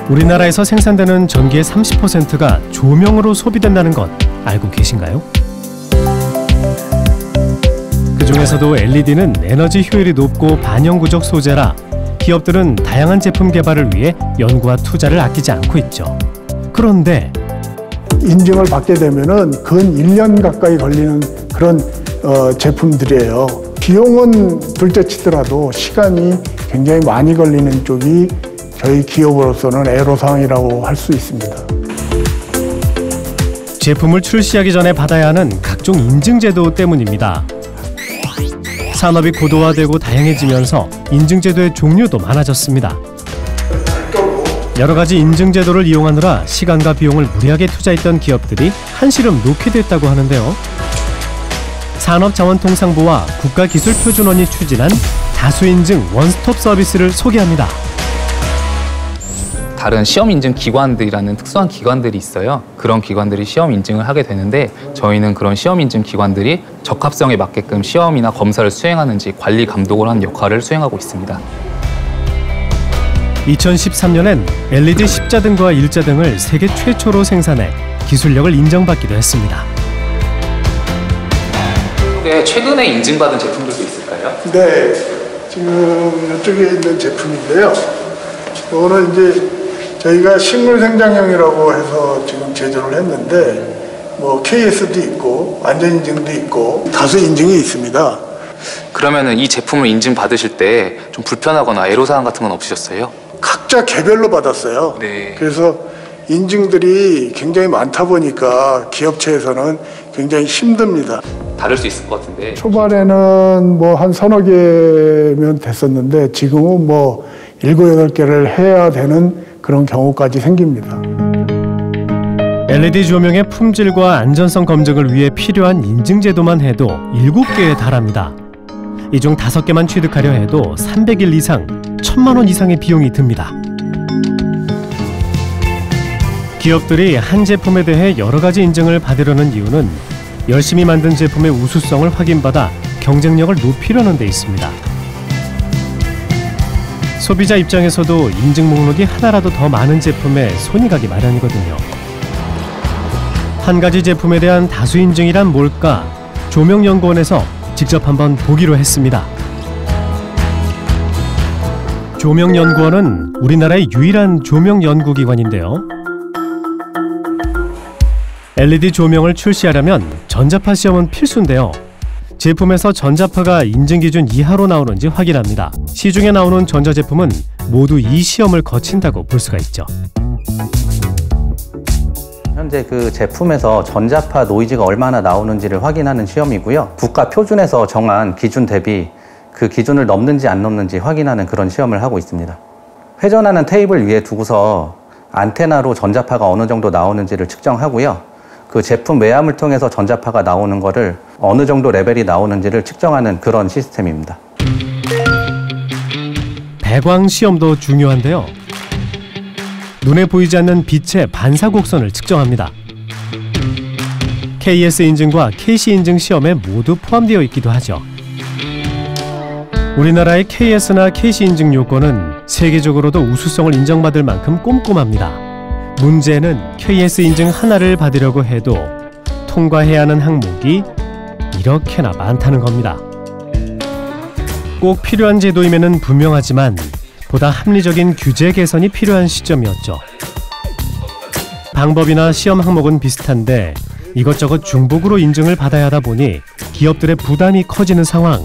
우리나라에서 생산되는 전기의 30%가 조명으로 소비된다는 것 알고 계신가요? 그 중에서도 LED는 에너지 효율이 높고 반영구적 소재라 기업들은 다양한 제품 개발을 위해 연구와 투자를 아끼지 않고 있죠. 그런데 인증을 받게 되면은 근 1년 가까이 걸리는 그런 제품들이에요. 비용은 둘째치더라도 시간이 굉장히 많이 걸리는 쪽이 저희 기업으로서는 애로사항이라고 할 수 있습니다. 제품을 출시하기 전에 받아야 하는 각종 인증제도 때문입니다. 산업이 고도화되고 다양해지면서 인증제도의 종류도 많아졌습니다. 여러 가지 인증제도를 이용하느라 시간과 비용을 무리하게 투자했던 기업들이 한시름 놓게 됐다고 하는데요. 산업자원통상부와 국가기술표준원이 추진한 다수인증 원스톱 서비스를 소개합니다. 다른 시험 인증 기관들이라는 특수한 기관들이 있어요. 그런 기관들이 시험 인증을 하게 되는데 저희는 그런 시험 인증 기관들이 적합성에 맞게끔 시험이나 검사를 수행하는지 관리 감독을 하는 역할을 수행하고 있습니다. 2013년엔 LED 십자등과 일자등을 세계 최초로 생산해 기술력을 인정받기도 했습니다. 최근에 인증받은 제품들도 있을까요? 네, 지금 이쪽에 있는 제품인데요. 이거는 이제 저희가 식물 생장형이라고 해서 지금 제조를 했는데 뭐 KS도 있고 안전인증도 있고 다수 인증이 있습니다. 그러면은 이 제품을 인증 받으실 때 좀 불편하거나 애로사항 같은 건 없으셨어요? 각자 개별로 받았어요. 네. 그래서 인증들이 굉장히 많다 보니까 기업체에서는 굉장히 힘듭니다. 다를 수 있을 것 같은데. 초반에는 뭐 한 서너 개면 됐었는데 지금은 뭐 7, 8개를 해야 되는 그런 경우까지 생깁니다. LED 조명의 품질과 안전성 검증을 위해 필요한 인증제도만 해도 7개에 달합니다. 이 중 5개만 취득하려 해도 300일 이상, 1000만 원 이상의 비용이 듭니다. 기업들이 한 제품에 대해 여러 가지 인증을 받으려는 이유는 열심히 만든 제품의 우수성을 확인받아 경쟁력을 높이려는 데 있습니다. 소비자 입장에서도 인증 목록이 하나라도 더 많은 제품에 손이 가기 마련이거든요. 한 가지 제품에 대한 다수 인증이란 뭘까? 조명연구원에서 직접 한번 보기로 했습니다. 조명연구원은 우리나라의 유일한 조명연구기관인데요. LED 조명을 출시하려면 전자파 시험은 필수인데요. 제품에서 전자파가 인증기준 이하로 나오는지 확인합니다. 시중에 나오는 전자제품은 모두 이 시험을 거친다고 볼 수가 있죠. 현재 그 제품에서 전자파 노이즈가 얼마나 나오는지를 확인하는 시험이고요. 국가 표준에서 정한 기준 대비 그 기준을 넘는지 안 넘는지 확인하는 그런 시험을 하고 있습니다. 회전하는 테이블 위에 두고서 안테나로 전자파가 어느 정도 나오는지를 측정하고요. 그 제품 외암을 통해서 전자파가 나오는 거를 어느 정도 레벨이 나오는지를 측정하는 그런 시스템입니다. 배광 시험도 중요한데요. 눈에 보이지 않는 빛의 반사 곡선을 측정합니다. KS 인증과 KC 인증 시험에 모두 포함되어 있기도 하죠. 우리나라의 KS나 KC 인증 요건은 세계적으로도 우수성을 인정받을 만큼 꼼꼼합니다. 문제는 KS 인증 하나를 받으려고 해도 통과해야 하는 항목이 이렇게나 많다는 겁니다. 꼭 필요한 제도임에는 분명하지만 보다 합리적인 규제 개선이 필요한 시점이었죠. 방법이나 시험 항목은 비슷한데 이것저것 중복으로 인증을 받아야 하다 보니 기업들의 부담이 커지는 상황.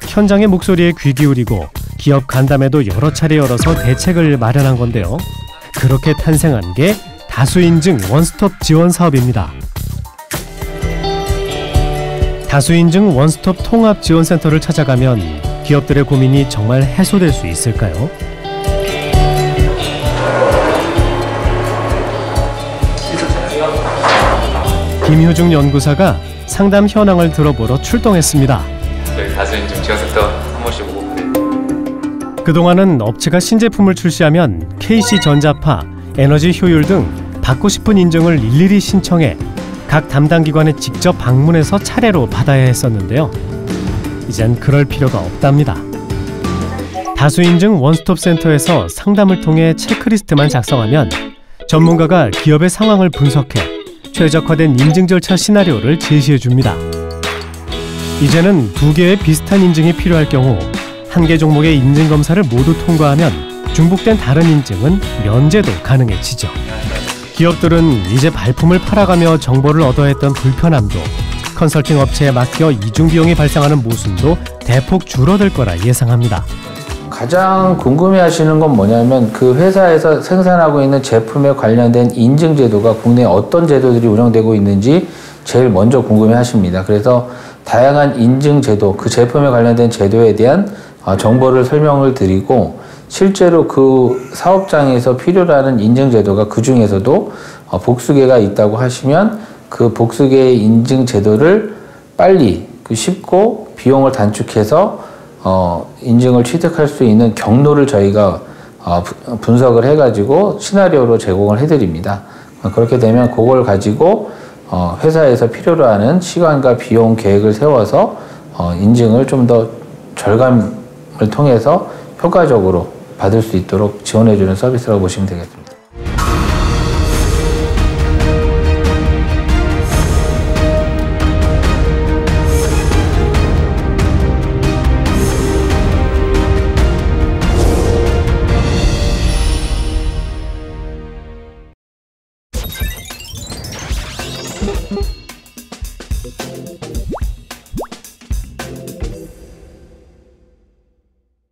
현장의 목소리에 귀 기울이고 기업 간담회도 여러 차례 열어서 대책을 마련한 건데요. 그렇게 탄생한 게 다수인증 원스톱 지원 사업입니다. 다수인증 원스톱 통합지원센터를 찾아가면 기업들의 고민이 정말 해소될 수 있을까요? 김효중 연구사가 상담 현황을 들어보러 출동했습니다. 다수인증 지원센터 한 번씩 오고. 그동안은 업체가 신제품을 출시하면 KC 전자파, 에너지 효율 등 받고 싶은 인증을 일일이 신청해 각 담당 기관에 직접 방문해서 차례로 받아야 했었는데요. 이젠 그럴 필요가 없답니다. 다수인증 원스톱 센터에서 상담을 통해 체크리스트만 작성하면 전문가가 기업의 상황을 분석해 최적화된 인증 절차 시나리오를 제시해 줍니다. 이제는 2개의 비슷한 인증이 필요할 경우 1개 종목의 인증 검사를 모두 통과하면 중복된 다른 인증은 면제도 가능해지죠. 기업들은 이제 발품을 팔아가며 정보를 얻어야 했던 불편함도, 컨설팅 업체에 맡겨 이중 비용이 발생하는 모순도 대폭 줄어들 거라 예상합니다. 가장 궁금해하시는 건 뭐냐면 그 회사에서 생산하고 있는 제품에 관련된 인증 제도가 국내에 어떤 제도들이 운영되고 있는지 제일 먼저 궁금해하십니다. 그래서 다양한 인증 제도, 그 제품에 관련된 제도에 대한 정보를 설명을 드리고, 실제로 그 사업장에서 필요로 하는 인증 제도가 그 중에서도 복수계가 있다고 하시면 그 복수계의 인증 제도를 빨리 쉽고 비용을 단축해서 인증을 취득할 수 있는 경로를 저희가 분석을 해가지고 시나리오로 제공을 해드립니다. 그렇게 되면 그걸 가지고 회사에서 필요로 하는 시간과 비용 계획을 세워서 인증을 좀 더 절감을 통해서 효과적으로 받을 수 있도록 지원해주는 서비스라고 보시면 되겠습니다.